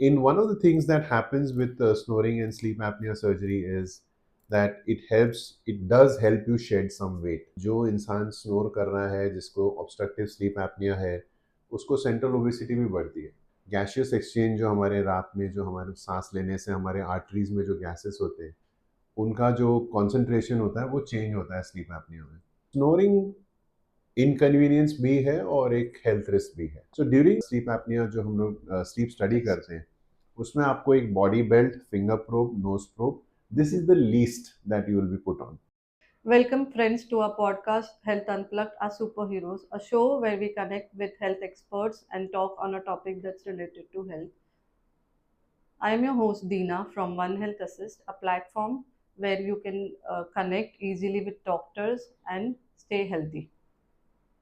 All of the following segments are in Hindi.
In one of the things that happens with snoring and sleep apnea surgery is that it does help you shed some weight. जो इंसान snore कर रहा है, जिसको obstructive sleep apnea है, उसको central obesity भी बढ़ती है। गैसियस एक्सचेंज जो हमारे रात में जो हमारे सांस लेने से हमारे आर्टरीज में जो गैसेस होते हैं, उनका जो कॉन्सेंट्रेशन होता है वो चेंज होता है स्लीप एपनिया में। स्नोरिंग इनकन्वीनियंस भी है और एक हेल्थ रिस्क भी है। सो ड्यूरिंग स्लीप एपनिया जो हम लोग स्लीप स्टडी Yes. करते हैं, उसमें आपको एक body belt, finger probe, nose probe, this is the least that you will be put on. Welcome, friends, to our podcast Health Unplugged, Our Superheroes, a show where we connect with health experts and talk on a topic that's related to health. I am your host, Deena, from One Health Assist, a platform where you can connect easily with doctors and stay healthy.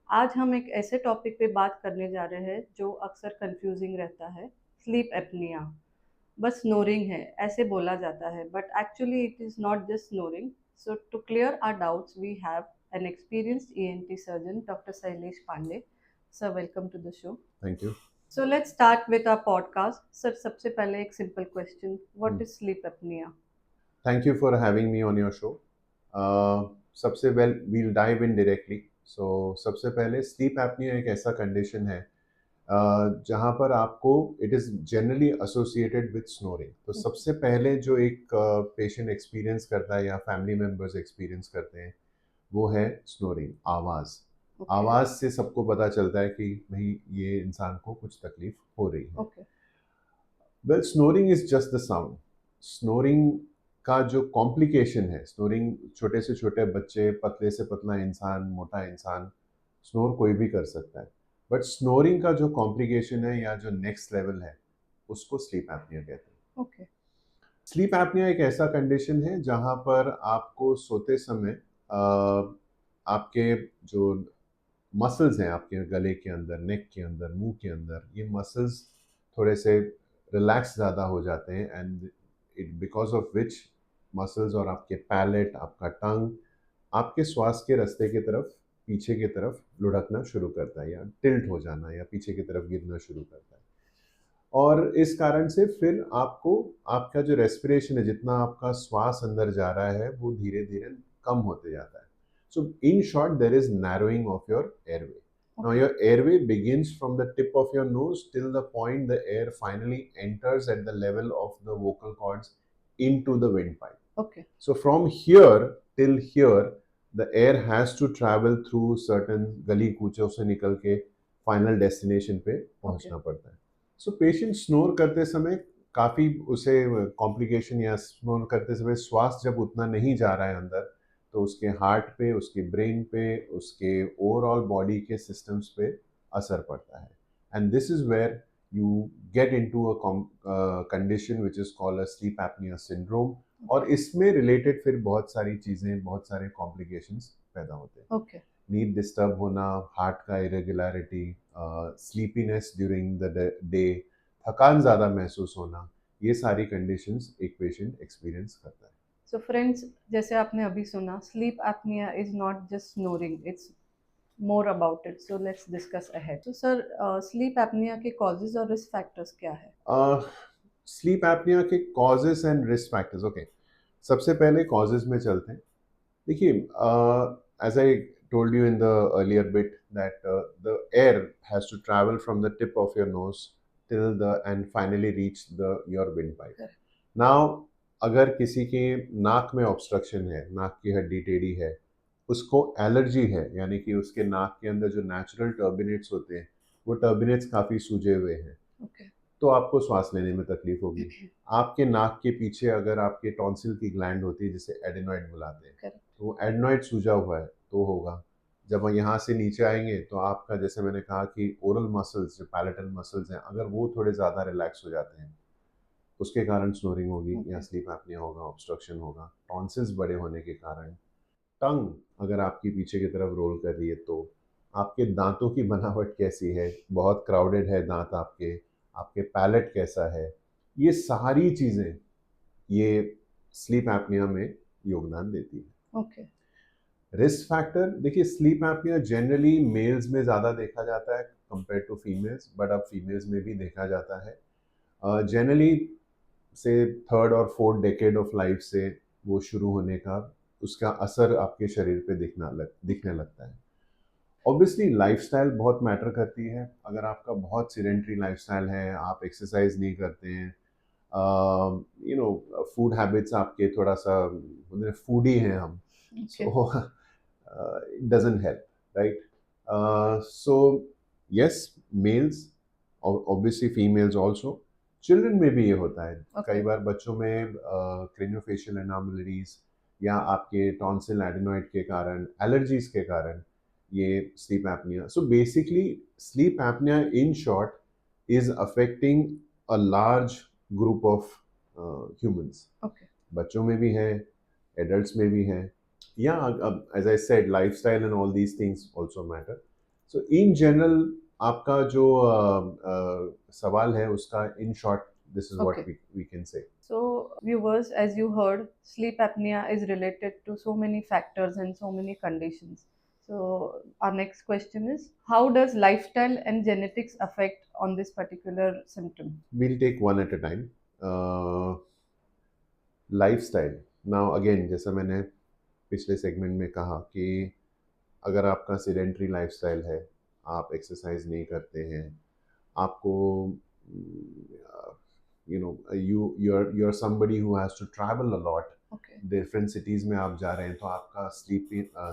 आज हम एक ऐसे टॉपिक पे बात करने जा रहे हैं जो अक्सर कंफ्यूजिंग रहता है, स्लीप एपनिया। बस स्नोरिंग है ऐसे बोला जाता है, but actually it is not just snoring. So to clear our doubts we have an experienced ENT surgeon, doctor Shailesh Pandey. Sir, welcome to the show. Thank you. So let's start with our podcast. Sir, सबसे पहले एक simple question, what is sleep apnea? Thank you for having me on your show. सबसे well we'll dive in directly. So सबसे पहले स्लीप एपनिया एक ऐसा कंडीशन है जहाँ पर आपको it is generally associated with snoring. तो सबसे पहले जो एक पेशेंट एक्सपीरियंस करता है या फैमिली मेम्बर्स एक्सपीरियंस करते हैं, वो है स्नोरिंग, आवाज़। ओके। आवाज़ से सबको पता चलता है कि भाई ये इंसान को कुछ तकलीफ हो रही है। Okay. Well, snoring is just the sound. Snoring का जो कॉम्प्लिकेशन है, स्नोरिंग छोटे से छोटे बच्चे, पतले से पतला इंसान, मोटा इंसान, स्नोर कोई भी कर सकता है। बट स्नोरिंग का जो कॉम्प्लिकेशन है या जो नेक्स्ट लेवल है, उसको स्लीप एपनिया कहते हैं। ओके। स्लीप एपनिया एक ऐसा कंडीशन है जहाँ पर आपको सोते समय आपके जो मसल्स हैं आपके गले के अंदर, नेक के अंदर, मुंह के अंदर, ये मसल्स थोड़े से रिलैक्स ज़्यादा हो जाते हैं and it because of which muscles और आपके पैलेट, आपका टंग, आपके श्वास के रास्ते की तरफ, पीछे की तरफ लुढ़कना शुरू करता है या टिल्ट हो जाना या पीछे की तरफ गिरना शुरू करता है। और इस कारण से फिर आपको आपका जो रेस्पिरेशन है, जितना आपका श्वास अंदर जा रहा है, वो धीरे-धीरे कम होते जाता है। So in short, there is narrowing of your airway. Now okay. your airway begins from the tip of your nose till the point the air finally enters at the level of the vocal cords into the windpipe. Okay. So from here till here, the air has to travel through certain गली कूचों से निकल के फाइनल डेस्टिनेशन पे ओके। पहुंचना पड़ता है। सो पेशेंट स्नोर करते समय काफ़ी उसे कॉम्प्लिकेशन या स्नोर करते समय श्वास जब उतना नहीं जा रहा है अंदर, तो उसके हार्ट पे, उसके ब्रेन पे, उसके ओवरऑल बॉडी के सिस्टम्स पे असर पड़ता है। And this is where you get into a condition which is called a sleep apnoea syndrome. और इसमें रिलेटेड फिर बहुत सारी चीज़ें, बहुत सारे कॉम्प्लिकेशंस पैदा होते हैं। ओके। नींद डिस्टर्ब होना, हार्ट का irregularity, sleepiness during the day, थकान ज़्यादा महसूस होना, ये सारी कंडीशंस एक पेशेंट एक्सपीरियंस करता है। सो फ्रेंड्स, जैसे आपने अभी सुना, sleep apnoea is not just snoring, it's more about it. So let's discuss ahead. So sir, sleep apnea के causes और risk factors क्या है? स्लीप एपनिया के causes and risk factors. Okay, सबसे पहले कॉजेस में चलते हैं। देखिए, as I told you in the earlier bit that the air has to travel from the tip of your nose till the and finally reach the your windpipe. Correct. Now, अगर किसी के नाक में ऑब्स्ट्रक्शन है, नाक की हड्डी टेढ़ी है, उसको एलर्जी है, यानी कि उसके नाक के अंदर जो नेचुरल टर्बिनेट्स होते हैं, वो टर्बिनेट्स काफ़ी सूजे हुए हैं, Okay. तो आपको श्वास लेने में तकलीफ होगी। आपके नाक के पीछे अगर आपके टॉन्सिल की ग्लैंड होती है, जिसे एडेनॉइड बुलाते हैं, Correct. तो वो एडेनॉइड सूजा हुआ है तो होगा। जब हम यहाँ से नीचे आएंगे तो आपका, जैसे मैंने कहा कि ओरल मसल्स, जो पैलेटल मसल्स हैं, अगर वो थोड़े ज़्यादा रिलैक्स हो जाते हैं, उसके कारण स्नोरिंग होगी या Okay. स्लीप एपनिया होगा, ऑब्स्ट्रक्शन होगा। टॉन्सिल्स बड़े होने के कारण, टंग अगर आपकी पीछे की तरफ रोल कर रही है, तो आपके दांतों की बनावट कैसी है, बहुत क्राउडेड है दांत आपके, आपके पैलेट कैसा है, ये सारी चीज़ें ये स्लीप एपनिया में योगदान देती है। Okay. रिस्क फैक्टर, देखिए स्लीप एपनिया जनरली मेल्स में ज़्यादा देखा जाता है कंपेयर टू फीमेल्स, बट अब फीमेल्स में भी देखा जाता है। जनरली से थर्ड और फोर्थ डेकेड ऑफ लाइफ से वो शुरू होने का उसका असर आपके शरीर पे दिखने लगता है। ऑब्वियसली लाइफस्टाइल बहुत मैटर करती है। अगर आपका बहुत सीडेंटरी लाइफस्टाइल है, आप एक्सरसाइज नहीं करते हैं, यू नो फूड हैबिट्स आपके थोड़ा सा फूडी हैं हम, Okay. So it doesn't help, right? So yes, males, obviously females also, children में भी ये होता है। कई Okay. बार बच्चों में क्रेनियोफेशियल एनोमलीज या आपके टॉन्सिल एडेनॉइड के कारण, एलर्जीज के कारण ये sleep apnoea. So basically sleep apnoea in short is affecting a large group of humans. Okay. बच्चों में भी है, एडल्ट्स में भी है, या as I said lifestyle and all these things also matter. So in general आपका जो सवाल है उसका in short this is what Okay. We can say. So, viewers, as you heard, sleep apnea is related to so many factors and so many conditions. So, our next question is, how does lifestyle and genetics affect on this particular symptom? We'll take one at a time. Lifestyle, now again जैसा मैंने पिछले सेगमेंट में कहा कि अगर आपका सीडेंटरी लाइफस्टाइल है, आप एक्सरसाइज नहीं करते हैं, आपको you're somebody who has to travel a lot, Okay. Different cities में आप जा रहे हैं, तो आपका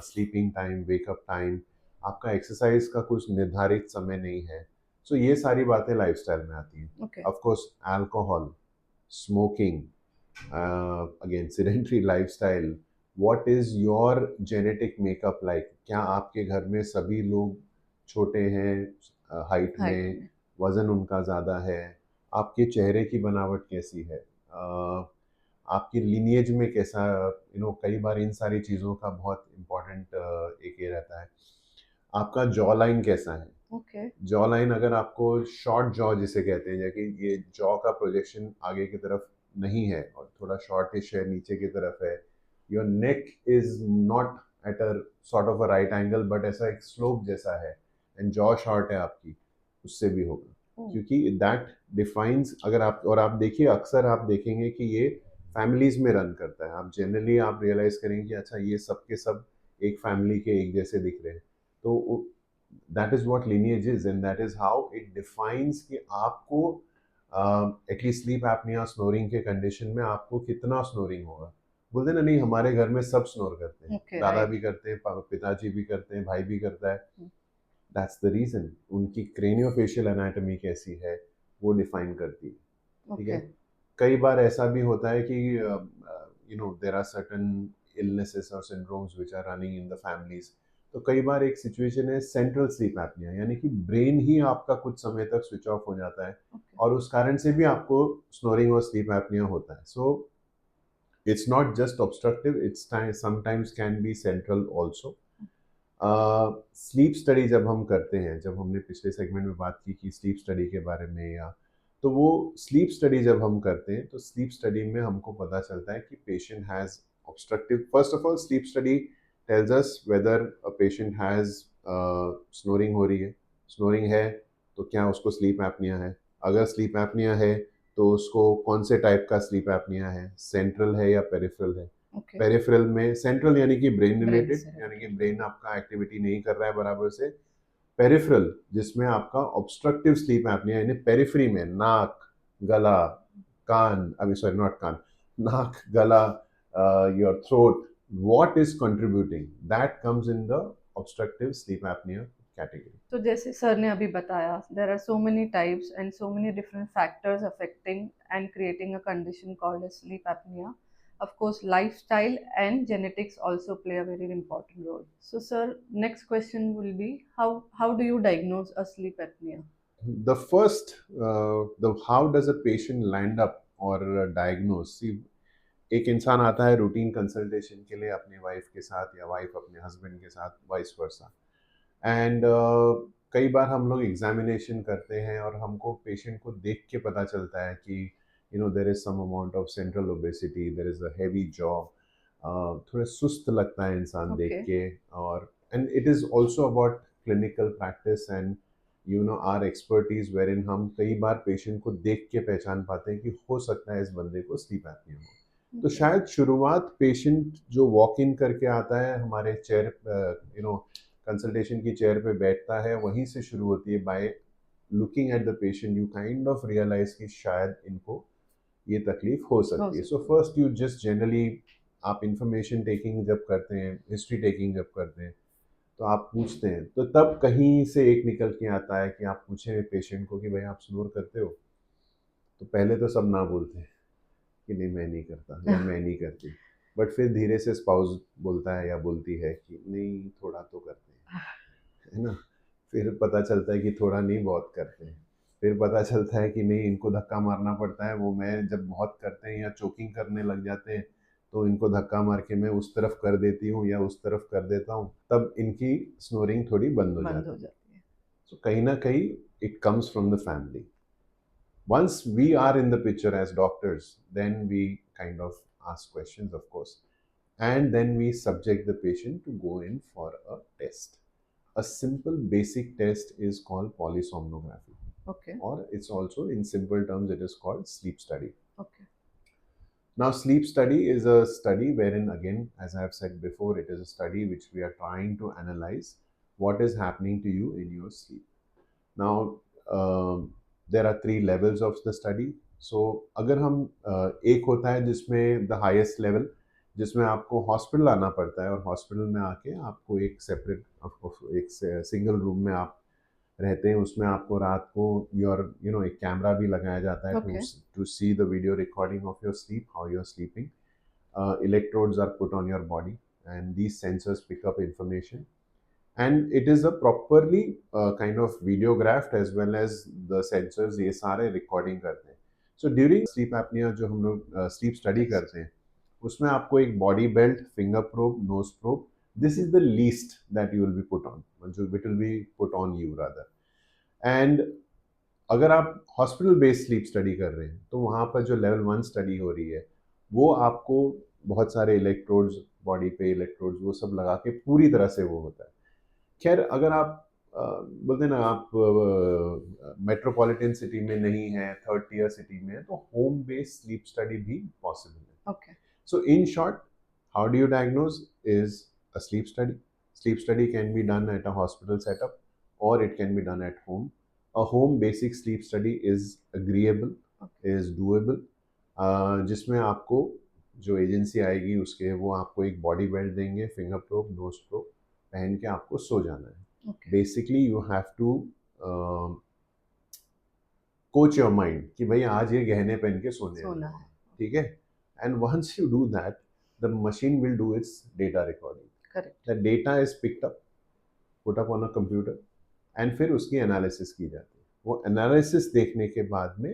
स्लीपिंग टाइम, वेकअप टाइम, आपका एक्सरसाइज का कुछ निर्धारित समय नहीं है। सो ये सारी बातें लाइफस्टाइल में आती हैं। Okay. Of course alcohol, smoking, again sedentary lifestyle, what is your genetic makeup like? क्या आपके घर में सभी लोग छोटे हैं हाइट Height. में, वजन उनका ज़्यादा है, आपके चेहरे की बनावट कैसी है, आपकी लिनिएज में कैसा, कई बार इन सारी चीज़ों का बहुत इम्पोर्टेंट एक ये रहता है। आपका जॉ लाइन कैसा है? Okay. जॉ लाइन अगर आपको शॉर्ट जॉ जिसे कहते हैं, कि ये जॉ का प्रोजेक्शन आगे की तरफ नहीं है और थोड़ा शॉर्टिश है, नीचे की तरफ है, your neck is not at a sort of a right angle but ऐसा एक स्लोप जैसा है, एंड जॉ शॉर्ट है आपकी, उससे भी होगा। Oh. क्योंकि दैट डिफाइंस, अगर आप और आप देखिए, अक्सर आप देखेंगे कि ये फैमिलीज में रन करता है। आप जनरली आप रियलाइज करेंगे कि अच्छा ये सब के सब एक फैमिली के एक जैसे दिख रहे हैं। तो that is what lineage is, and that is how it defines कि आपको एटलीस्ट स्लीप एपनिया स्नोरिंग के कंडीशन में आपको कितना स्नोरिंग होगा। बोलते ना, नहीं हमारे घर में सब स्नोर करते हैं, Okay. दादा Right. भी करते हैं, पिताजी भी करते हैं, भाई भी करता है। Hmm. दैट्स द रीजन, उनकी क्रेनियोफेशियल एनाटॉमी कैसी है वो डिफाइन करती है। ठीक है। Okay. कई बार ऐसा भी होता है कि देर आर सर्टन इलनेसेस और syndromes which are running in the families. तो कई बार एक सिचुएशन है सेंट्रल स्लीप एपनिया, यानी कि ब्रेन ही आपका कुछ समय तक स्विच ऑफ हो जाता है, Okay. और उस कारण से भी आपको स्नोरिंग और स्लीप एपनिया होता है। So it's not just obstructive, it's sometimes can be central also. Sleep study जब हम करते हैं, जब हमने पिछले सेगमेंट में बात की स्लीप स्टडी के बारे में, या तो वो स्लीप स्टडी जब हम करते हैं तो स्लीप स्टडी में हमको पता चलता है कि patient has obstructive. First of all sleep study tells us whether a patient has snoring हो रही है। स्नोरिंग है तो क्या उसको स्लीप एपनिया है? अगर स्लीप एपनिया है तो उसको कौन से टाइप का स्लीप एपनिया है, सेंट्रल है या पेरिफेरल है? Okay. पेरिफेरल में, सेंट्रल यानी कि ब्रेन Brain रिलेटेड, से यानी कि related. ब्रेन आपका एक्टिविटी नहीं कर रहा है बराबर से। पेरिफेरल जिसमें आपका ऑब्स्ट्रक्टिव स्लीप एपनिया, यानी पेरिफेरी में नाक, गला, कान, अभी सॉरी नॉट कान, नाक, गला, your throat, what is contributing, that comes in the obstructive sleep apnoea category. तो जैसे सर ने अभी बताया, there are so many types and so many different factors affecting and creating a condition called as sleep apnoea. Of course, lifestyle and genetics also play a very important role. So, sir, next question will be, how do you diagnose a sleep apnea? The first, the how does a patient land up or diagnose? See, एक इंसान आता है रूटीन कंसल्टेशन के लिए अपने वाइफ के साथ, या वाइफ अपने हस्बैंड के साथ, वाइस वर्सा, एंड कई बार हम लोग एग्जामिनेशन करते हैं और हमको पेशेंट को देख के पता चलता है कि there is some amount of central obesity, there is a heavy jaw, थोड़ा सुस्त लगता है इंसान देख Okay. के। और and it is also about clinical practice and our expertise where in हम कई बार पेशेंट को देख के पहचान पाते हैं कि हो सकता है इस बंदे को स्लीप एपनिया हो। तो शायद शुरुआत पेशेंट जो वॉक इन करके आता है हमारे चेयर कंसल्टेशन की चेयर पे बैठता है, वहीं से शुरू होती है। By looking at the patient you kind of realise कि शायद इनको ये तकलीफ हो सकती है। So first you just generally आप इंफॉर्मेशन टेकिंग जब करते हैं, हिस्ट्री टेकिंग जब करते हैं, तो आप पूछते हैं, तो तब कहीं से एक निकल के आता है कि आप पूछें पेशेंट को कि भाई आप स्नोर करते हो, तो पहले तो सब ना बोलते हैं कि नहीं मैं नहीं करता या मैं नहीं करती, बट फिर धीरे से स्पाउस बोलता है या बोलती है कि नहीं थोड़ा तो करते हैं, है ना। फिर पता चलता है कि थोड़ा नहीं बहुत करते हैं। फिर पता चलता है कि नहीं इनको धक्का मारना पड़ता है, वो मैं जब बहुत करते हैं या चोकिंग करने लग जाते हैं तो इनको धक्का मार के मैं उस तरफ कर देती हूँ या उस तरफ कर देता हूँ, तब इनकी स्नोरिंग थोड़ी बंद हो जाती है। So कहीं ना कहीं it comes from the family. Once we are in the picture as doctors, then we kind of ask questions, of course, and then we subject the patient to go in for a test. A simple basic test is called polysomnography. Okay. Or it's also in simple terms it is called sleep study. Okay. Now, sleep study is a study wherein, again, as I have said before, it is a study which we are trying to analyze what is happening to you in your sleep. Now, there are 3 levels of the study. So, अगर हम एक होता है जिसमें the highest level, जिसमें आपको हॉस्पिटल आना पड़ता है और हॉस्पिटल में आके आपको एक सेपरेट एक सिंगल रूम में आप रहते हैं, उसमें आपको रात को योर एक कैमरा भी लगाया जाता है to see the video recording of your sleep, how you are sleeping. Electrodes are put on your body and these sensors pick up information, and it is a properly kind of videographed as well as the sensors ये सारे recording करते हैं. So during sleep apnea जो हम लोग sleep study करते हैं, उसमें आपको एक body belt, finger probe, nose probe, this is the least that you will be put on, जो it will be put on you rather. And अगर आप हॉस्पिटल बेस्ड स्लीप स्टडी कर रहे हैं तो वहाँ पर जो लेवल 1 स्टडी हो रही है वो आपको बहुत सारे इलेक्ट्रोड्स, बॉडी पे इलेक्ट्रोड्स वो सब लगा के पूरी तरह से वो होता है. खैर अगर आप बोलते हैं ना आप मेट्रोपॉलिटन सिटी में नहीं है, थर्ड टियर सिटी में है, तो होम बेस्ड स्लीप स्टडी भी पॉसिबल है. Okay. So in short, how do you diagnose is a slip study. Sleep study can be done at a hospital setup or it can be done at home. A home basic sleep study is agreeable, is doable, जिसमें आपको जो एजेंसी आएगी उसके वो आपको एक बॉडी बेल्ट देंगे, फिंगर प्रोब, नोज प्रोब पहन के आपको सो जाना है. Basically you have to coach your mind कि भाई आज ये गहने पहन के सोने है. ठीक है. And once you do that, the machine will do its data recording. Correct. The data is picked up, put up on a computer, and फिर उसकी एनालिसिस की जाती है. वो एनालिसिस देखने के बाद में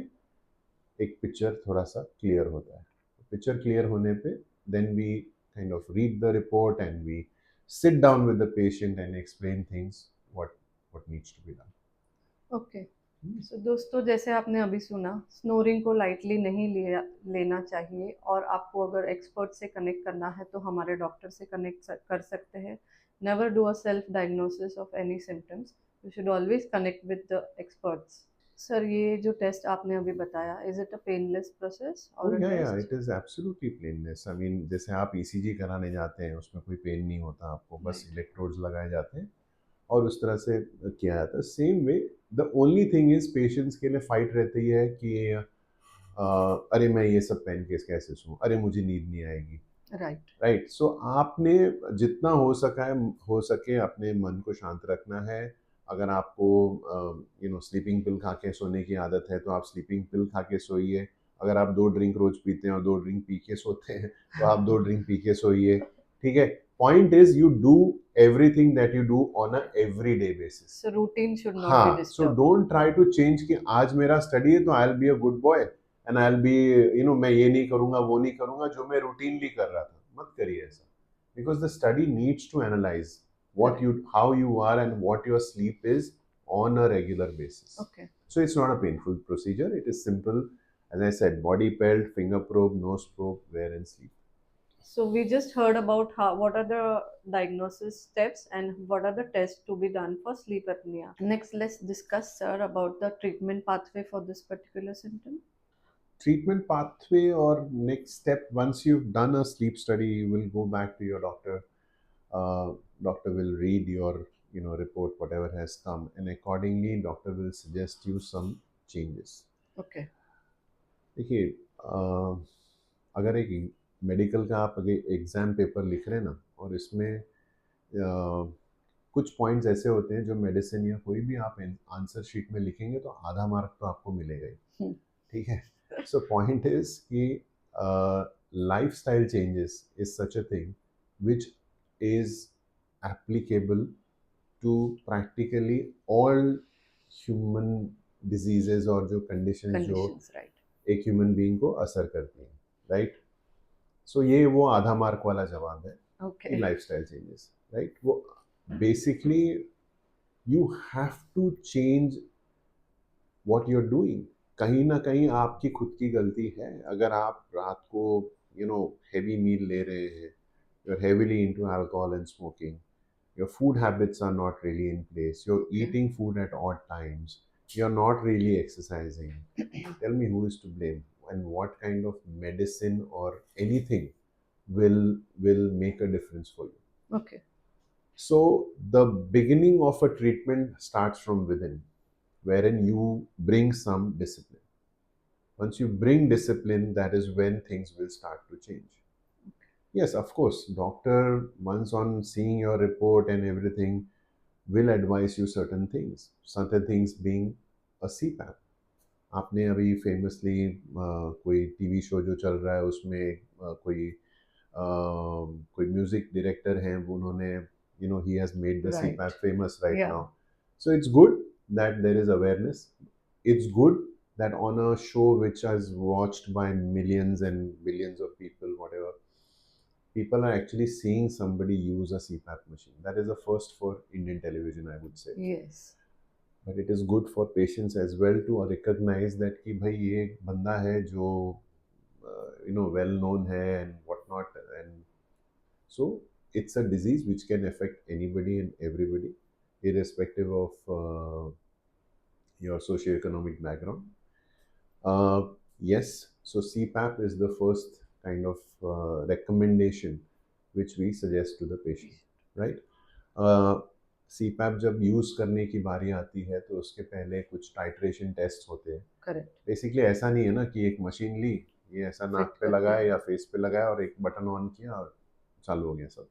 एक पिक्चर थोड़ा सा क्लियर होता है. पिक्चर क्लियर होने पे then we kind of read the report and we sit down with the patient and explain things what needs to be done. Okay. So दोस्तों, जैसे आपने अभी सुना, स्नोरिंग को लाइटली नहीं लेना चाहिए, और आपको अगर एक्सपर्ट से कनेक्ट करना है तो हमारे डॉक्टर से कनेक्ट कर सकते हैं. Never do a self diagnosis of any symptoms. You should always connect with the experts. Sir, ये जो टेस्ट आपने अभी बताया, is it a painless process और या it is absolutely painless. I mean जैसे आप ईसीजी कराने जाते हैं उसमें कोई पेन नहीं होता आपको, बस इलेक्ट्रोड्स लगाए जाते हैं और उस तरह से किया जाता है. Same way the only thing is patients के लिए फाइट रहती है कि अरे मैं ये सब पहन के कैसे सोऊं, अरे मुझे नींद नहीं आएगी. राइट. सो आपने जितना हो सके अपने मन को शांत रखना है. अगर आपको स्लीपिंग पिल खा के सोने की आदत है तो आप स्लीपिंग पिल खा के सोइए. अगर आप 2 ड्रिंक रोज पीते हैं और 2 ड्रिंक पी के सोते हैं तो आप 2 ड्रिंक पी के सोइए. ठीक है. Point is you do everything that you do on a everyday basis. So routine should not be disturbed. So don't try to change कि आज मेरा स्टडी है तो I'll be a good boy and I'll be मैं ये नहीं करूँगा वो नहीं करूँगा जो मैं routinely कर रहा था. मत करिए ऐसा. Because the study needs to analyze how you are and what your sleep is on a regular basis. Okay. So it's not a painful procedure. It is simple. As I said, body pelt, finger probe, nose probe, where and sleep. So we just heard about how what are the diagnosis steps and what are the tests to be done for sleep apnea. Next, let's discuss, sir, about the treatment pathway for this particular symptom. Treatment pathway or next step, once you've done a sleep study, you will go back to your doctor. uh, Doctor will read your report, whatever has come, and accordingly doctor will suggest you some changes. Okay. देखिए, अगर एक मेडिकल का आप अगर एग्ज़ाम पेपर लिख रहे हैं ना, और इसमें कुछ पॉइंट्स ऐसे होते हैं जो मेडिसिन या कोई भी आप आंसर शीट में लिखेंगे तो आधा मार्क तो आपको मिलेगा ही। हम्म, ठीक है? सो पॉइंट इज़ कि lifestyle changes is such a thing which is applicable to practically all human diseases और जो कंडीशंस जो Conditions, right? एक ह्यूमन बीइंग को असर करती हैं, राइट? सो ये वो आधा मार्क वाला जवाब है कि Okay. Lifestyle changes, right? वो basically you have to change what you are doing. कहीं ना कहीं आपकी खुद की गलती है। अगर आप रात को हैवी मील ले रहे हैं, you are heavily into alcohol and smoking, your food habits are not really in place, you're Okay. eating food at odd times, you're not really exercising, tell me who is to blame, and what kind of medicine or anything will make a difference for you. Okay. So the beginning of a treatment starts from within, wherein you bring some discipline. Once you bring discipline, that is when things will start to change. Yes, of course, doctor, once on seeing your report and everything, will advise you certain things. Certain things being a CPAP. आपने अभी फेमसली कोई टीवी शो जो चल रहा है उसमें कोई म्यूजिक डायरेक्टर हैं, वो उन्होंने he has made the Right. CPAP famous right Yeah. now. So it's good that there is awareness. It's good that on a show which is watched by millions and billions of people, whatever, people are actually seeing somebody use a CPAP machine. That is a first for Indian television, I would say. Yes. But it is good for patients as well to recognize that कि भाई ये एक बंदा है जो well known है and whatnot, and so it's a disease which can affect anybody and everybody irrespective of your socioeconomic background. Yes, so CPAP is the first kind of recommendation which we suggest to the patient, right? CPAP जब यूज़ करने की बारी आती है तो उसके पहले कुछ टाइट्रेशन टेस्ट होते हैं। Correct. बेसिकली ऐसा नहीं है ना कि एक मशीन ली, ये ऐसा नाक Fit पे करके। लगाया या फेस पे लगाया और एक बटन ऑन किया और चालू हो गया सब।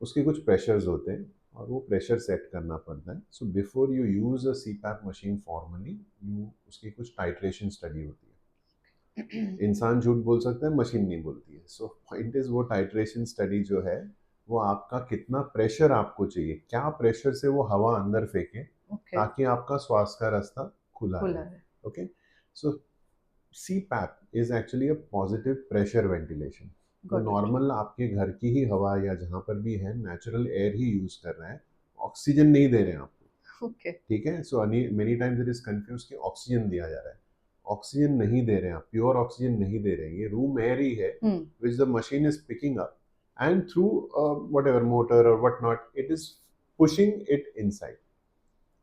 उसके कुछ प्रेशर्स होते हैं और वो प्रेशर सेट करना पड़ता है। So before you use a CPAP machine formally, you उसकी कुछ टाइट्रेशन स्टडी होती है। इंसान झूठ बोल सकता है, मशीन नहीं बोलती है। सो पॉइंट इज वो टाइट्रेशन स्टडी जो है वो आपका कितना प्रेशर आपको चाहिए, क्या प्रेशर से वो हवा अंदर फेंके Okay. ताकि आपका श्वास का रास्ता खुला खुला रहे। है। Okay, so CPAP is actually a positive pressure ventilation. वो Got it. नॉर्मल आपके घर की ही हवा या जहाँ पर भी है नेचुरल एयर ही यूज कर रहा है, ऑक्सीजन नहीं दे रहे हैं आपको। Okay. ठीक है, so many times it is confuse कि ऑक्सीजन दिया जा रहा है, ऑक्सीजन नहीं दे रहे हैं आप, प्योर ऑक्सीजन नहीं दे रहे हैं, ये रूम एयर ही है which the machine is picking up and through whatever motor और what not it is pushing it inside.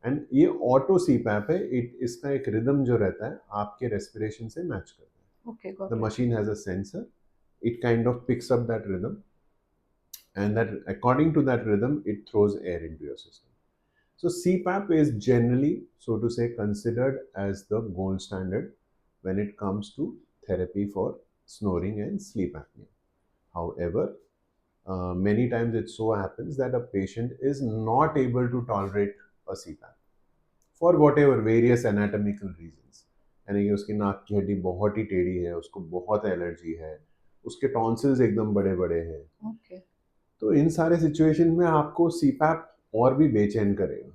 And ये ऑटो सीपैप है, इट इसका एक रिदम जो रहता है आपके रेस्पिरेशन से मैच करता है। Okay. Got the it. Machine has a sensor, it kind of picks up that rhythm, and that according to that rhythm it throws air into your system. So CPAP is generally, so to say, considered as the gold standard when it comes to therapy for snoring and sleep apnea. However, many times it so happens that a patient is not able to tolerate a CPAP for whatever various anatomical reasons. यानी कि उसकी नाक की हड्डी बहुत ही टेढ़ी है, उसको बहुत एलर्जी है, उसके टॉन्सिल्स एकदम बड़े बड़े हैं। Okay. तो इन सारे सिचुएशन में आपको सीपैप और भी बेचैन करेगा।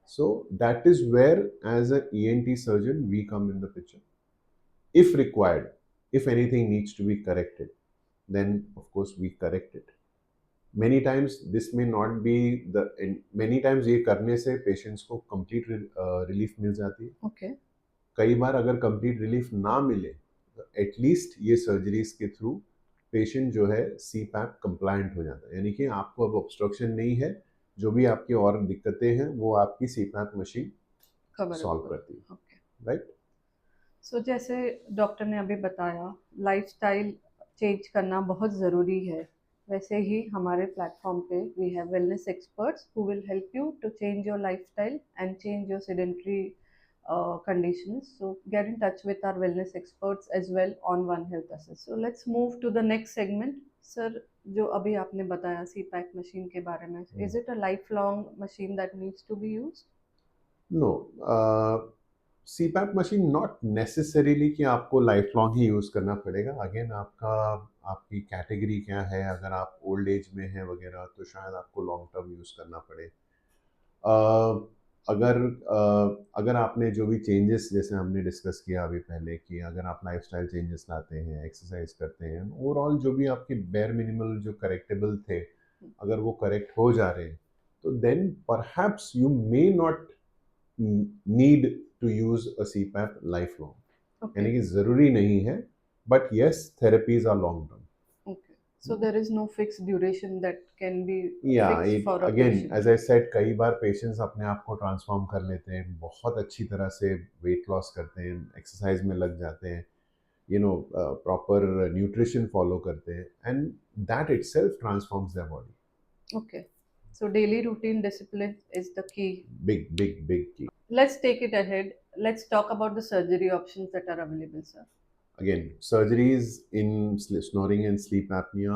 So that is where as a ENT surgeon we come in the picture. If required, if anything needs to be corrected, then of course we correct it. Many times this may not be the, many times ये करने से पेशेंट्स को कंप्लीट रिलीफ मिल जाती है। Okay. कई बार अगर कंप्लीट रिलीफ ना मिले तो एटलीस्ट ये सर्जरीज के थ्रू पेशेंट जो है सी पैप कंप्लायंट हो जाता है, यानी कि आपको अब ऑब्स्ट्रक्शन नहीं है, जो भी आपकी और दिक्कतें हैं वो आपकी CPAP machine cover up solve कर। करती है, ओके। राइट? सो जैसे डॉक्टर ने अभी बताया, लाइफस्टाइल चेंज करना बहुत ज़रूरी है। वैसे ही हमारे प्लेटफॉर्म पे we have wellness experts who will help you to change your lifestyle and change your sedentary conditions. So get in touch with our wellness experts as well on One Health Assist. So let's move to the next segment. Sir, जो अभी आपने बताया सी पैक मशीन के बारे में, is it a life long machine that needs to be used? No, CPAP machine not necessarily कि आपको लाइफ लॉन्ग ही यूज़ करना पड़ेगा। अगेन आपका, आपकी कैटेगरी क्या है, अगर आप ओल्ड एज में हैं वगैरह तो शायद आपको लॉन्ग टर्म यूज़ करना पड़े। अगर अगर आपने जो भी चेंजेस, जैसे हमने डिस्कस किया अभी पहले, कि अगर आप लाइफस्टाइल चेंजेस लाते हैं, एक्सरसाइज करते हैं, ओवरऑल जो भी आपके बेयर मिनिमल जो करेक्टेबल थे, अगर वो करेक्ट हो जा रहे हैं, तो then perhaps you may not need to use a CPAP life long, okay. यानी कि ज़रूरी नहीं है, but yes therapies are long term. Okay. So there is no fix duration that can be या fixed it for a again patient. As I said, कई बार पेशेंट्स अपने आप को ट्रांसफॉर्म कर लेते हैं, बहुत अच्छी तरह से वेट लॉस करते हैं, एक्सरसाइज में लग जाते हैं, you know, proper nutrition follow करते हैं, and that itself transforms their body. Okay. So daily routine discipline is the key. Big big big की। Let's take it ahead. Let's talk about the surgery options that are available, sir. Again surgeries in snoring and sleep apnoea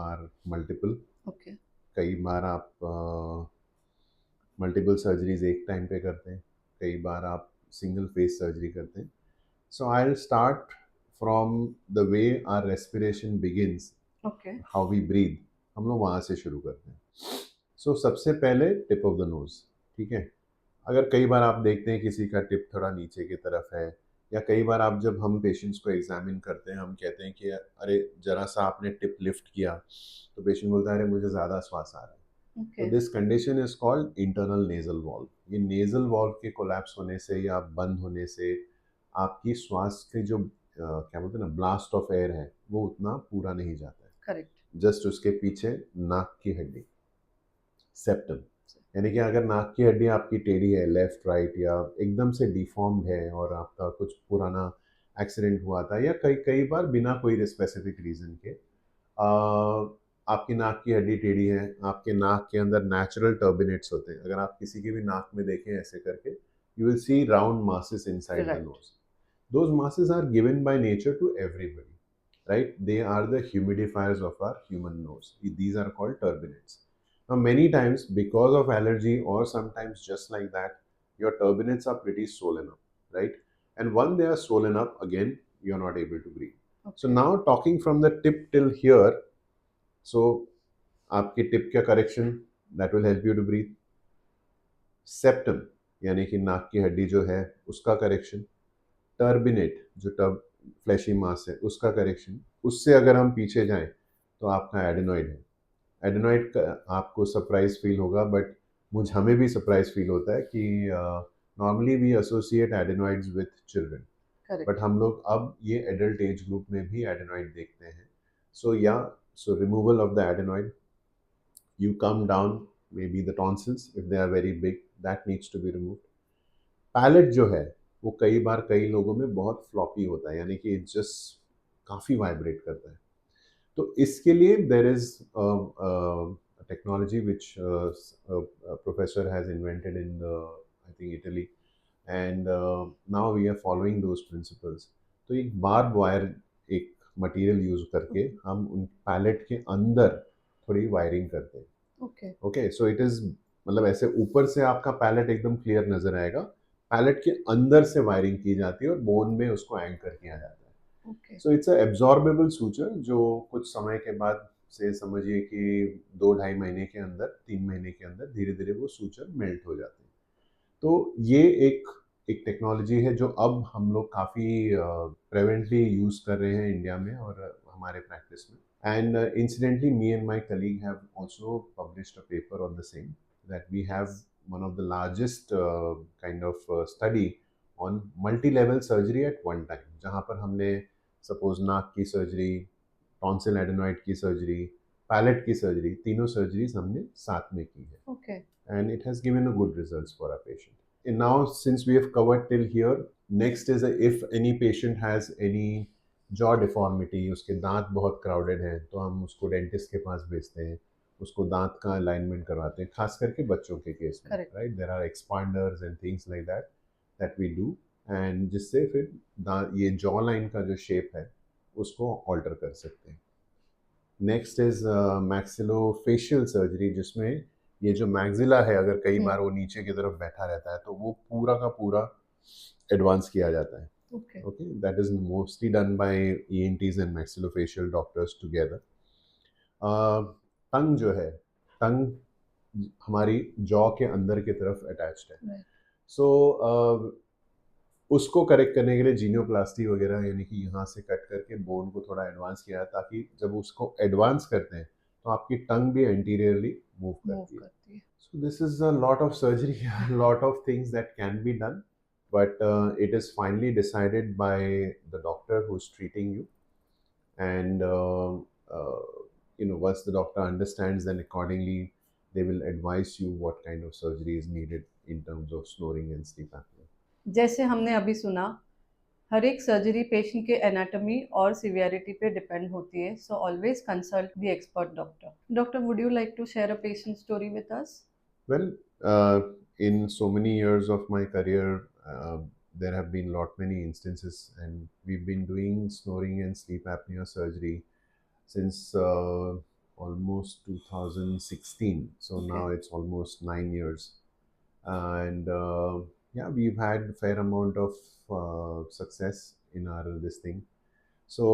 are multiple. Okay. कई बार आप मल्टीपल सर्जरीज एक टाइम पे करते हैं, कई बार आप सिंगल फेस सर्जरी करते हैं। So I will start from the way our respiration begins, Okay. How we breathe, हम लोग वहाँ से शुरू करते हैं। सो सबसे पहले टिप ऑफ द नोज, ठीक है? अगर कई बार आप देखते हैं किसी का टिप थोड़ा नीचे की तरफ है, या कई बार आप, जब हम पेशेंट्स को एग्जामिन करते हैं, हम कहते हैं कि अरे जरा सा आपने टिप लिफ्ट किया, तो पेशेंट बोलता है अरे मुझे ज़्यादा श्वास आ रहा है। तो Okay. This condition is called internal nasal valve. ये नेजल वॉल्व के कोलैप्स होने से या बंद होने से आपकी श्वास के जो क्या बोलते हैं ना, ब्लास्ट ऑफ एयर है, वो उतना पूरा नहीं जाता है। Correct. जस्ट उसके पीछे नाक की हड्डी, सेप्टम, यानी कि अगर नाक की हड्डी आपकी टेढ़ी है, लेफ्ट राइट, या एकदम से डिफॉर्म्ड है, और आपका कुछ पुराना एक्सीडेंट हुआ था, या कई कई बार बिना कोई स्पेसिफिक रीज़न के आपकी नाक की हड्डी टेढ़ी है, आपके नाक के अंदर नेचुरल टर्बिनेट्स होते हैं, अगर आप किसी की भी नाक में देखें ऐसे करके, you will see round masses inside the Right. Nose. Those masses are given by nature to everybody, right? They are the humidifiers of our human nose. These are called turbinates. Now, many times because of allergy, or sometimes just like that, your turbinates are pretty swollen up, right? And when they are swollen up, again, you're not able to breathe. So Okay. now talking from the tip till here, so आपके टिप का correction, that will help you to breathe. Septum यानी कि नाक की हड्डी जो है उसका करेक्शन, टर्बिनेट जो टर्ब फ्लैशी मास है उसका करेक्शन, उससे अगर हम पीछे जाएं तो आपका एडेनॉइड है। एडेनॉइड का आपको सरप्राइज फील होगा, बट मुझ हमें भी सरप्राइज फील होता है कि normally we associate adenoids with children, Correct. But हम लोग अब ये एडल्ट एज ग्रुप में भी एडेनॉइड देखते हैं। सो या, सो removal of the adenoid, you come down, maybe the tonsils if they are very big, that needs to be removed. Palate जो है वो कई बार कई लोगों में बहुत फ्लॉपी होता है, यानी कि इट जस्ट काफ़ी वाइब्रेट करता है। तो इसके लिए there is technology which professor has invented in I think Italy, and now we are following those principles. तो एक बार्ब वायर, एक मटेरियल यूज करके हम उन पैलेट के अंदर थोड़ी वायरिंग करते हैं। Okay. Okay, so it is, मतलब ऐसे ऊपर से आपका पैलेट एकदम क्लियर नजर आएगा, पैलेट के अंदर से वायरिंग की जाती है और बोन में उसको एंकर किया जाता है। Okay. So it's a absorbable suture, जो कुछ समय के बाद से समझिए कि 2-2.5 महीने के अंदर, 3 महीने के अंदर धीरे धीरे वो सूचर मेल्ट हो जाते हैं। तो ये एक एक टेक्नोलॉजी है जो अब हम लोग काफ़ी प्रेवेंटली यूज़ कर रहे हैं इंडिया में और हमारे प्रैक्टिस में। And incidentally, me and my colleague have also published a paper on the same, that we have one of the largest kind of study on multi-level surgery at one time, जहाँ पर हमने सपोज नाक की सर्जरी, टॉन्सिल एडेनॉइड की सर्जरी, पैलेट की सर्जरी, तीनों सर्जरीज हमने साथ में की है, Okay. and it has given a good results for our patient. And now, since we have covered till here, next is if any patient has any jaw deformity, उसके दांत बहुत crowded हैं, तो हम उसको डेंटिस्ट के पास भेजते हैं, उसको दांत का अलाइनमेंट करवाते हैं, खास करके बच्चों के केस में, Correct. Right? There are expanders and things like that we do, and जिससे फिर ये जॉ लाइन का जो शेप है उसको ऑल्टर कर सकते हैं. नेक्स्ट इज मैक्सिलोफेशियल सर्जरी, जिसमें ये जो मैक्सिला है, अगर कई बार वो नीचे की तरफ बैठा रहता है तो वो पूरा का पूरा एडवांस किया जाता है. Okay. Okay, that is mostly done by ENTs and maxillofacial doctors together. Tongue जो है, टंग हमारी जॉ के अंदर की तरफ अटैच्ड है. Right. सो उसको करेक्ट करने के लिए जीनियोप्लास्टी वगैरह, यानी कि यहाँ से कट करके बोन को थोड़ा एडवांस किया है, ताकि जब उसको एडवांस करते हैं तो आपकी टंग भी एंटीरियरली मूव करती है. So this is a lot of surgery, a lot of things that can be done, but it is finally decided by the doctor who's treating you, and once the doctor understands, then accordingly they will advise you what kind of surgery is needed in terms of snoring and sleep apnea. जैसे हमने अभी सुना, हर एक सर्जरी पेशेंट के एनाटॉमी और सिवियरिटी पे डिपेंड होती है, so always consult the expert doctor. Doctor, would you like to share a patient story with us? Well, in so many years of my career, there have been lot many instances, and we've been doing snoring and sleep apnea surgery since almost 2016. So Okay. now it's almost 9 years, and yeah, we've had fair amount of success in our this thing. So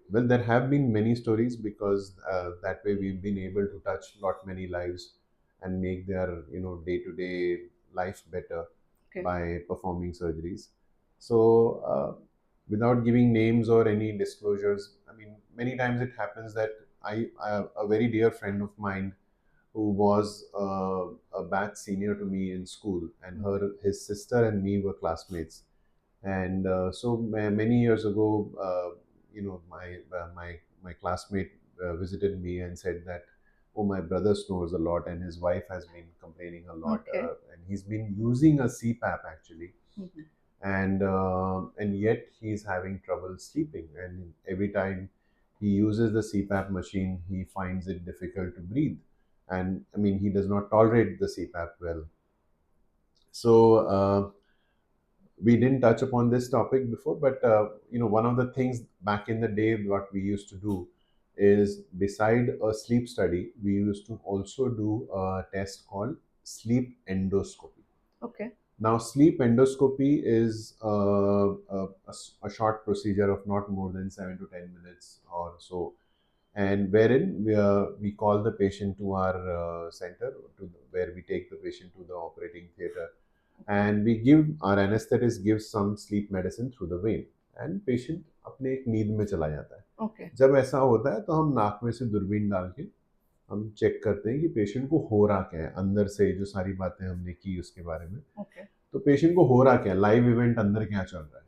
well, there have been many stories, because that way we've been able to touch lot many lives and make their day to day life better Okay. by performing surgeries. So without giving names or any disclosures, I mean, many times it happens that I a very dear friend of mine who was a batch senior to me in school, and his sister and me were classmates. And so many years ago, my classmate visited me and said that, oh, my brother snores a lot, and his wife has been complaining a lot, Okay. and he's been using a CPAP actually, Mhm. and yet he's having trouble sleeping, and every time he uses the CPAP machine, he finds it difficult to breathe, and I mean, he does not tolerate the CPAP well. So we didn't touch upon this topic before, but one of the things back in the day what we used to do is, beside a sleep study, we used to also do a test called sleep endoscopy. Okay. Now, sleep endoscopy is a short procedure of not more than 7 to 10 minutes or so, and wherein we call the patient to our center, where we take the patient to the operating theater, and we give our anesthetist gives some sleep medicine through the vein, and patient अपने एक नींद में चला जाता है. Okay. जब ऐसा होता है तो हम नाक में से दूरबीन डाल के हम चेक करते हैं कि पेशेंट को हो रहा क्या है अंदर से, जो सारी बातें हमने की उसके बारे में. Okay. तो पेशेंट को हो रहा क्या है, लाइव इवेंट अंदर क्या चल रहा है.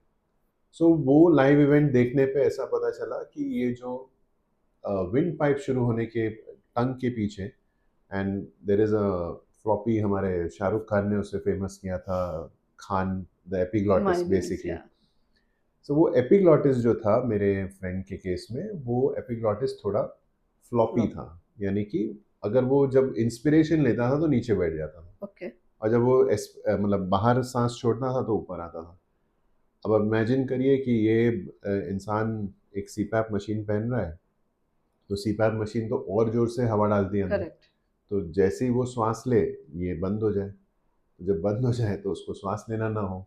सो वो लाइव इवेंट देखने पे ऐसा पता चला कि ये जो विंड पाइप शुरू होने के टंग के पीछे, and there is a floppy, हमारे शाहरुख खान ने उसे फेमस किया था, Khan the epiglottis Minus, basically. yeah. सो वो एपिग्लॉटिस जो था मेरे फ्रेंड के केस में, वो एपिग्लॉटिस थोड़ा फ्लॉपी Flop. था, यानी कि अगर वो जब इंस्पिरेशन लेता था तो नीचे बैठ जाता था, Okay. और जब वो मतलब बाहर सांस छोड़ता था तो ऊपर आता था. अब इमेजिन करिए कि ये इंसान एक सीपैप मशीन पहन रहा है, तो सीपैप मशीन तो और जोर से हवा डालती है अंदर, Correct. तो जैसे ही वो श्वास ले, ये बंद हो जाए, जब बंद हो जाए तो उसको श्वास लेना ना हो.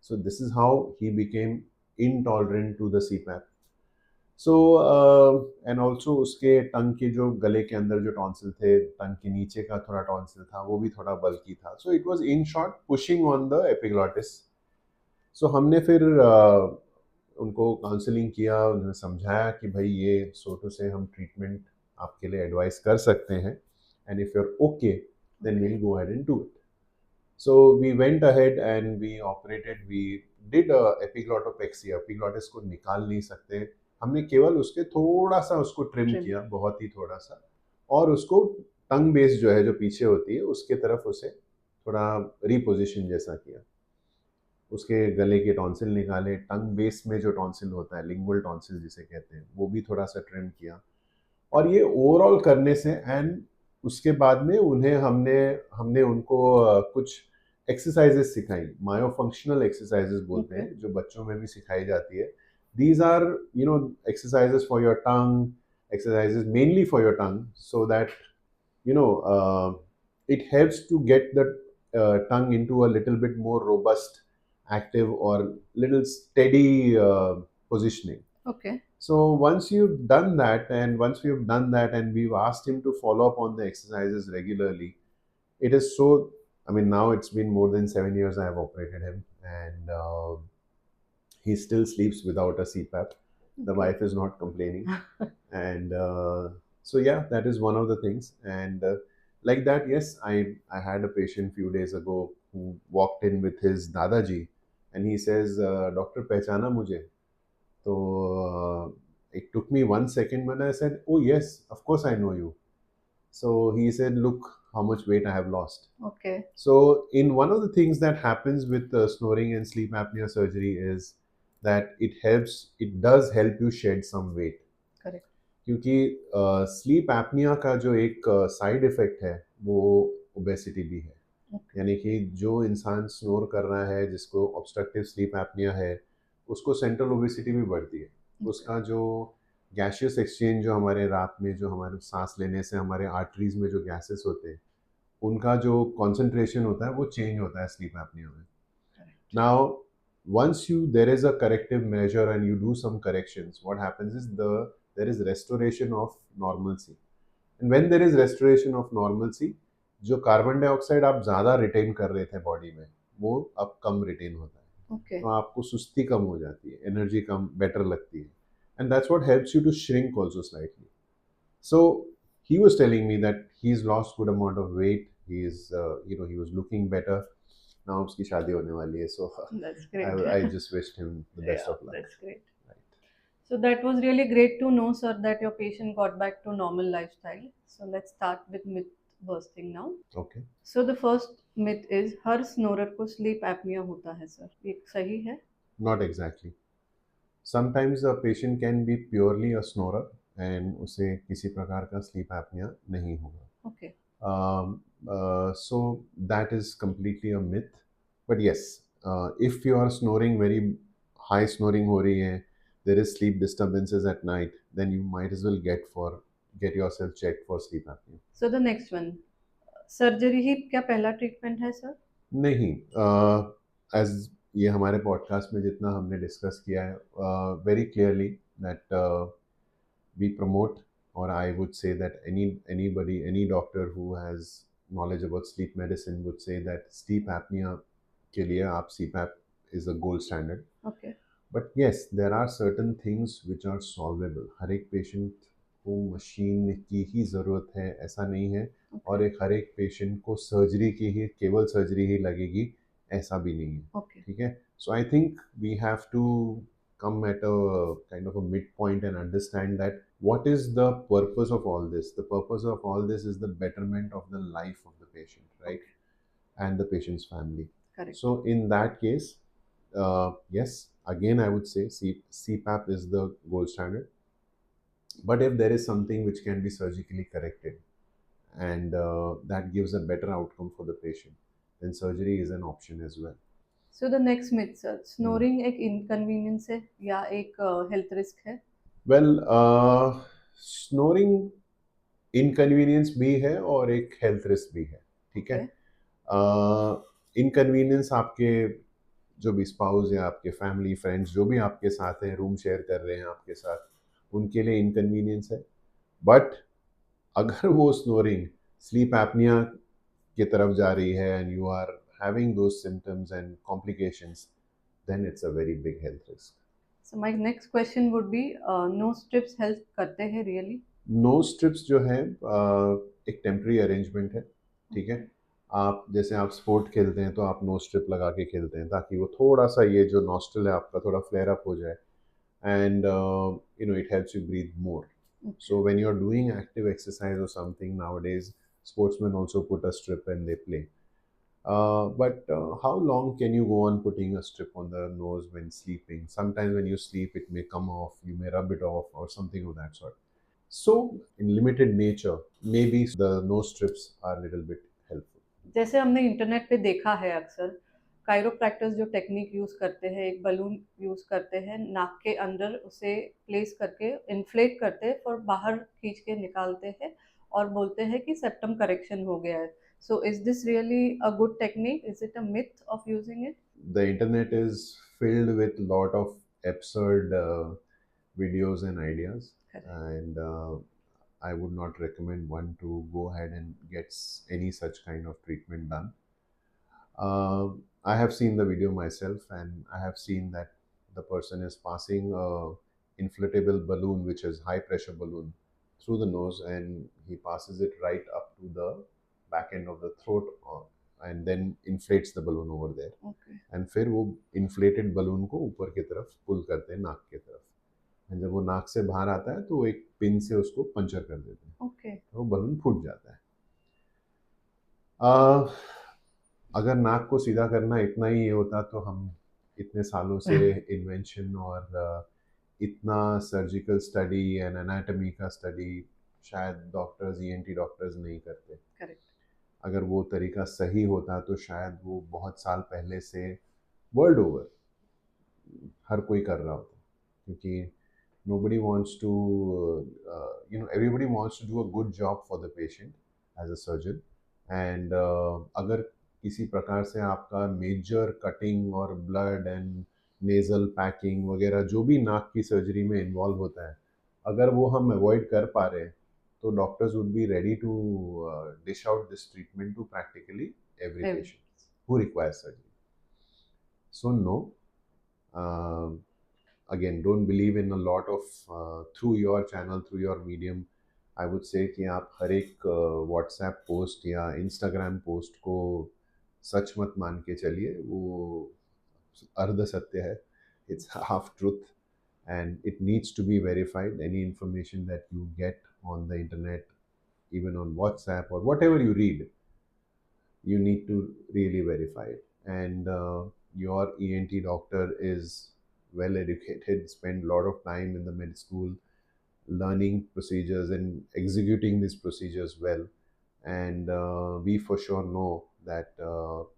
So this is how he became intolerant to the CPAP. So and also उसके टंग के जो गले के अंदर जो टॉन्सिल थे, टंग के नीचे का थोड़ा टॉन्सिल था, वो भी थोड़ा बल्की था. So it was in short pushing on the epiglottis. So हमने फिर उनको काउंसलिंग किया, उन्हें समझाया कि भाई ये सोटो से हम ट्रीटमेंट आपके लिए एडवाइस कर सकते हैं, and if you are okay then we'll go ahead and do it. So we went ahead and we operated. We did a epiglottopecia. Epiglottis को निकाल नहीं सकते. हमने केवल उसके थोड़ा सा उसको ट्रिम Trim. किया, बहुत ही थोड़ा सा, और उसको टंग बेस जो है जो पीछे होती है उसके तरफ उसे थोड़ा रिपोजिशन जैसा किया, उसके गले के टॉन्सिल निकाले, टंग बेस में जो टॉन्सिल होता है, लिंगुअल टॉन्सिल जिसे कहते हैं, वो भी थोड़ा सा ट्रिम किया। और ये ओवरऑल करने से, एंड उसके बाद में उन्हें हमने हमने उनको कुछ एक्सरसाइजेस सिखाई, मायोफंक्शनल एक्सरसाइजेस बोलते Okay. हैं, जो बच्चों में भी सिखाई जाती है। These are exercises for your tongue, exercises mainly for your tongue, so that you know it helps to get the tongue into a little bit more robust, active, or little steady positioning. Okay. So once you've done that, and once we've done that, and we've asked him to follow up on the exercises regularly, it is so. I mean, now it's been more than 7 years I have operated him, and he still sleeps without a CPAP. The Okay. wife is not complaining, and so yeah, that is one of the things. And like that, yes, I had a patient few days ago who walked in with his Dadaji, and he says, "Doctor, pehchana mujhe?" So it took me 1 second when I said, "Oh yes, of course I know you." So he said, "Look how much weight I have lost." Okay. So, in one of the things that happens with snoring and sleep apnea surgery is that it does help you shed some weight. Correct. क्योंकि स्लीप एपनिया का जो एक साइड इफेक्ट है वो ओबेसिटी भी है। Okay. यानी कि जो इंसान स्नोर कर रहा है, जिसको ऑब्स्ट्रक्टिव स्लीप एपनिया है, उसको सेंट्रल ओबेसिटी भी बढ़ती है। Okay. उसका जो गैसियस एक्सचेंज जो हमारे रात में जो हमारे सांस लेने से हमारे आर्टरीज में जो गैसेस होते हैं, उनका जो कॉन्सेंट्रेशन होता है वो चेंज होता है स्लीप एपनिया में। Correct. Now once you there is a corrective measure and you do some corrections, what happens is there is restoration of normalcy, and when there is restoration of normalcy, जो कार्बन डाइऑक्साइड आप ज़्यादा रिटेन कर रहे थे बॉडी में, वो अब कम रिटेन होता है। Okay. तो आपको सुस्ती कम हो जाती है, एनर्जी कम बेटर लगती है, and that's what helps you to shrink also slightly. So he was telling me that he's lost good amount of weight. He was looking better. Now उसकी शादी होने वाली है, so That's great. I just wished him the best Yeah, of luck. that's great. Right. So that was really great to know, sir, that your patient got back to normal lifestyle. So let's start with myth busting now. Okay. So the first myth is हर स्नोरर को स्लीप एपनिया होता है सर, ये सही है? Not exactly. Sometimes a patient can be purely a snorer and उसे किसी प्रकार का sleep apnea नहीं होगा. Okay. So that is completely a myth. But yes, if you are snoring very high snoring हो रही है, there is sleep disturbances at night, then you might as well get yourself checked for sleep apnea. So the next one, surgery ही क्या पहला ट्रीटमेंट है सर? नहीं, एज ये हमारे पॉडकास्ट में जितना हमने डिस्कस किया है, very clearly that we promote, or I would say that any doctor who has knowledge about sleep medicine would say that sleep apnea के लिए आप CPAP is a gold standard. Okay. But yes, there are certain things which are solvable. हर एक पेशेंट को मशीन की ही ज़रूरत है ऐसा नहीं है, और एक हर एक पेशेंट को सर्जरी की ही केवल सर्जरी ही लगेगी ऐसा भी नहीं है। Okay. ठीक है, so I think we have to come at a kind of a midpoint and understand that what is the purpose of all this. The purpose of all this is the betterment of the life of the patient, right? And the patient's family. Correct. So in that case, yes, again I would say CPAP is the gold standard. But if there is something which can be surgically corrected, and that gives a better outcome for the patient, then surgery is an option as well. So the next myth sir, snoring एक इनकन्वीनियंस है या एक हेल्थ रिस्क है? Well, स्नोरिंग इनकन्वीनियंस भी है और एक हेल्थ रिस्क भी है। ठीक है, Okay. इनकन्वीनियंस आपके जो भी स्पाउस या आपके फैमिली फ्रेंड्स जो भी आपके साथ हैं, रूम शेयर कर रहे हैं आपके साथ, उनके लिए इनकन्वीनियंस है। बट अगर वो स्नोरिंग स्लीप एपनिया की तरफ जा रही है and you are having those symptoms and complications, then it's a very big health risk. So my next question would be, no strips help करते हैं really? नो स्ट्रिप्स जो है एक टेम्प्रेरी अरेंजमेंट है। ठीक है, आप जैसे आप स्पोर्ट खेलते हैं तो आप नो स्ट्रिप लगा के खेलते हैं ताकि वो थोड़ा सा ये जो नॉस्ट्रल है आपका थोड़ा फ्लेयर अप हो जाए, and it helps you breathe more. Okay. So when you're doing active exercise or something nowadays, sportsmen also put a strip and they play. But how long can you go on putting a strip on the nose when sleeping? Sometimes when you sleep, it may come off, you may rub it off, or something of that sort. So, in limited nature, maybe the nose strips are a little bit helpful. जैसे हमने इंटरनेट पे देखा है अक्सर, कायरोप्रैक्टर्स जो टेक्निक यूज़ करते हैं, एक बलून यूज़ करते हैं, नाक के अंदर उसे प्लेस करके इन्फ्लेट करते हैं और बाहर खींच के निकालते हैं और बोलते हैं कि सेप्टम करेक्शन हो गया है। So is this really a good technique? Is it a myth of using it? The internet is filled with a lot of absurd videos and ideas, correct. and I would not recommend one to go ahead and get any such kind of treatment done. I have seen the video myself, and I have seen that the person is passing a inflatable balloon, which is high pressure balloon, through the nose, and he passes it right up to the back end of the throat, and then inflates the balloon over there. Okay, and फिर वो इन्फ्लेटेड बलून को ऊपर की तरफ पुल करते हैं नाक की तरफ, एंड जब वो नाक से बाहर आता है तो वो एक पिन से उसको पंचर कर देते हैं, ओके, तो वो बलून फूट जाता है। अ, अगर नाक को सीधा करना इतना ही ये होता तो हम इतने सालों से इन्वेंशन और इतना सर्जिकल स्टडी एंड एनाटॉमी का स्टडी शायद डॉक्टर्स, ईएनटी डॉक्टर्स नहीं करते। करेक्ट। अगर वो तरीका सही होता तो शायद वो बहुत साल पहले से वर्ल्ड ओवर हर कोई कर रहा होता, क्योंकि nobody wants to everybody wants to do a good job for the patient as a surgeon, and अगर किसी प्रकार से आपका मेजर कटिंग और ब्लड एंड नेजल पैकिंग वगैरह जो भी नाक की सर्जरी में इन्वॉल्व होता है, अगर वो हम अवॉइड कर पा रहे हैं तो doctors would be ready to dish out this treatment to practically every every patient who requires surgery. So no, uh, again, don't believe in a lot of through your channel, through your medium. I would say कि आप हर एक व्हाट्सएप पोस्ट या इंस्टाग्राम पोस्ट को सच मत मान के चलिए, वो अर्ध सत्य है, it's half truth, and it needs to be verified. Any information that you get on the internet, even on WhatsApp or whatever you read, you need to really verify it. And your ENT doctor is well educated, spend a lot of time in the med school learning procedures and executing these procedures well. And we for sure know that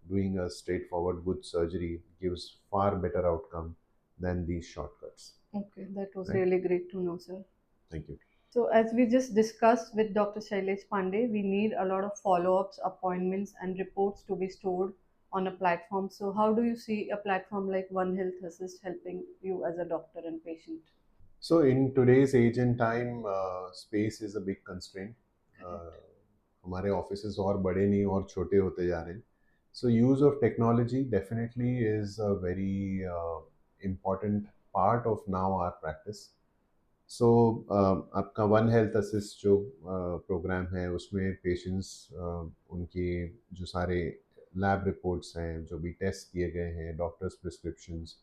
doing a straightforward good surgery gives far better outcome than these shortcuts. Okay, that was Right? Really great to know sir. Thank you. So, as we just discussed with Dr. Shailesh Pandey, we need a lot of follow ups, appointments, and reports to be stored on a platform. So, how do you see a platform like One Health Assist helping you as a doctor and patient? So in today's age and time, space is a big constraint. Correct. हमारे ऑफिसेज और बड़े नहीं और छोटे होते जा रहे हैं, so use of technology definitely is a very important part of now our practice. सो आपका वन हेल्थ असिस्ट जो प्रोग्राम है उसमें पेशेंट्स उनकी जो सारे लैब रिपोर्ट्स हैं, जो भी टेस्ट किए गए हैं, डॉक्टर्स प्रिस्क्रिप्शंस,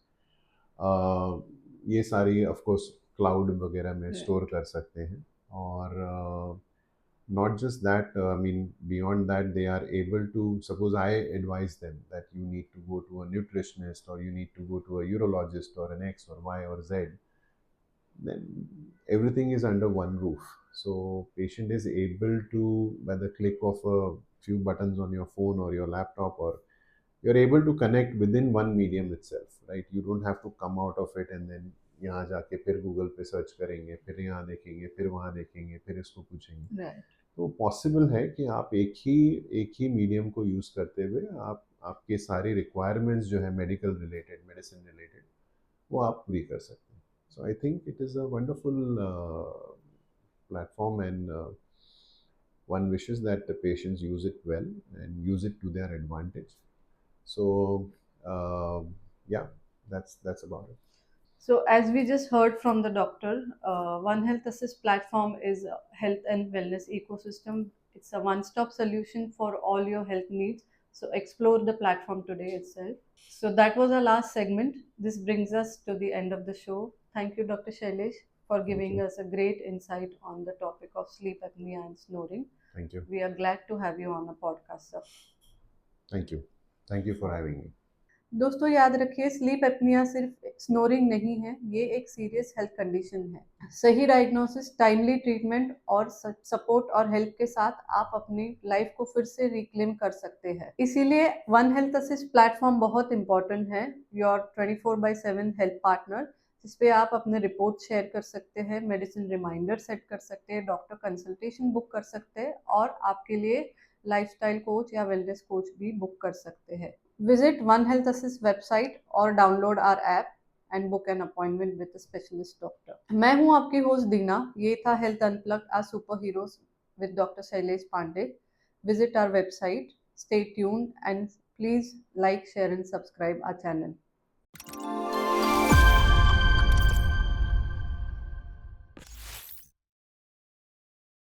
ये सारी ऑफ कोर्स क्लाउड वगैरह में Right. स्टोर कर सकते हैं। और not just that, I mean beyond that they are able to, suppose I advise them that you need to go to a nutritionist or you need to go to a urologist or an X or Y or Z, then everything is under one roof. So patient is able to, by the click of a few buttons on your phone or your laptop, or you're able to connect within one medium itself, right? You don't have to come out of it and then यहाँ जाके फिर गूगल पे सर्च करेंगे, फिर यहाँ देखेंगे, फिर वहाँ देखेंगे, फिर इसको पूछेंगे। Right. तो पॉसिबल है कि आप एक ही मीडियम को यूज़ करते हुए आप आपके सारी रिक्वायरमेंट्स जो है मेडिकल रिलेटेड, मेडिसिन रिलेटेड, वो आप पूरी कर सकते हैं। So I think it is a wonderful platform, and one wishes that the patients use it well and use it to their advantage. So yeah, that's about it. So, as we just heard from the doctor, One Health Assist platform is a health and wellness ecosystem. It's a one stop solution for all your health needs. So, explore the platform today itself. So, that was our last segment. This brings us to the end of the show. Thank you, Dr. Shailesh, for Thank giving you. us a great insight on the topic of sleep apnea and snoring. Thank you. We are glad to have you on the podcast, sir. Thank you. Thank you for having me. दोस्तों याद रखिए, स्लीप एपनिया सिर्फ स्नोरिंग नहीं है, ये एक सीरियस हेल्थ कंडीशन है। सही डायग्नोसिस, टाइमली ट्रीटमेंट और सपोर्ट और हेल्प के साथ आप अपनी लाइफ को फिर से रिक्लेम कर सकते हैं। इसीलिए वन हेल्थ असिस्ट प्लेटफॉर्म बहुत इंपॉर्टेंट है, योर 24/7 हेल्थ पार्टनर, जिसपे आप अपने रिपोर्ट शेयर कर सकते हैं, मेडिसिन रिमाइंडर सेट कर सकते हैं, डॉक्टर कंसल्टेशन बुक कर सकते हैं और आपके लिए लाइफस्टाइल कोच या वेलनेस कोच भी बुक कर सकते हैं। Visit One Health Assist website और download our app and book an appointment with specialist doctor. मैं हूं आपकी होस्ट दीना, ये था health unplugged a super heroes with doctor Shailesh Pandey. Visit our website, stay tuned and please like, share and subscribe our channel.